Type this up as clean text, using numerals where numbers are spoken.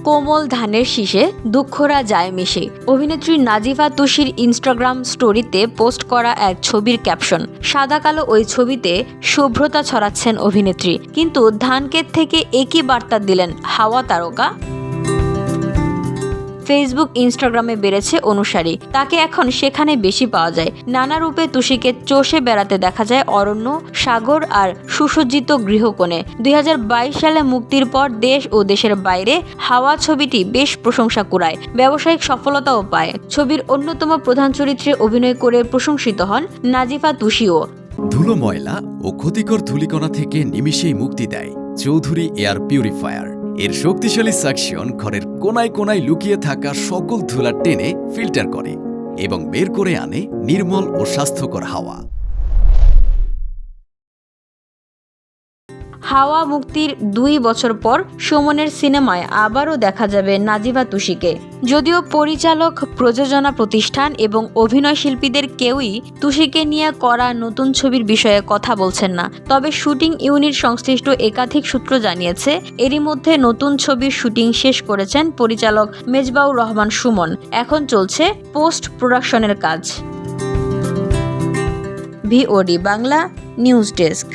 কোমল ধানের শীষে দুঃখরা যায় মিশে। অভিনেত্রী নাজিফা তুষির ইনস্টাগ্রাম স্টোরিতে পোস্ট করা এক ছবির ক্যাপশন। সাদা কালো ওই ছবিতে শুভ্রতা ছড়াচ্ছেন অভিনেত্রী, কিন্তু ধানক্ষেত থেকে একই বার্তা দিলেন হাওয়া তারকা। ফেসবুক ইনস্টাগ্রামে বেড়েছে অনুসারী, তাকে এখন সেখানে বেশি পাওয়া যায়। নানা রূপে তুষিকে চষে বেড়াতে দেখা যায় অরণ্য, সাগর আর সুসজ্জিত গৃহকোণে। 2022 সালে মুক্তির পর দেশ ও দেশের বাইরে হাওয়া ছবিটি বেশ প্রশংসা কুড়ায়, ব্যবসায়িক সফলতাও পায়। ছবির অন্যতম প্রধান চরিত্রে অভিনয় করে প্রশংসিত হন নাজিফা তুষিও। ধুলো, ময়লা ও ক্ষতিকর ধূলিকণা থেকে নিমিষেই মুক্তি দেয় চৌধুরী এয়ার পিউরিফায়ার। এর শক্তিশালী সাকশন ঘরের কোনায় কোনায় লুকিয়ে থাকা সকল ধুলা টেনে ফিল্টার করে এবং বের করে আনে নির্মল ও স্বাস্থ্যকর হাওয়া। হাওয়া মুক্তির 2 বছর পর সুমনের সিনেমায় আবারও দেখা যাবে নাজিফা তুষিকে। যদিও পরিচালক, প্রযোজনা প্রতিষ্ঠান এবং অভিনয় শিল্পীদের কেউই তুষিকে নিয়ে করা নতুন ছবির বিষয়ে কথা বলছেন না, তবে শুটিং ইউনিট সংশ্লিষ্ট একাধিক সূত্র জানিয়েছে এরই মধ্যে নতুন ছবির শুটিং শেষ করেছেন পরিচালক মেজবাউর রহমান সুমন। এখন চলছে পোস্ট প্রোডাকশনের কাজ। VOD Bangla news desk.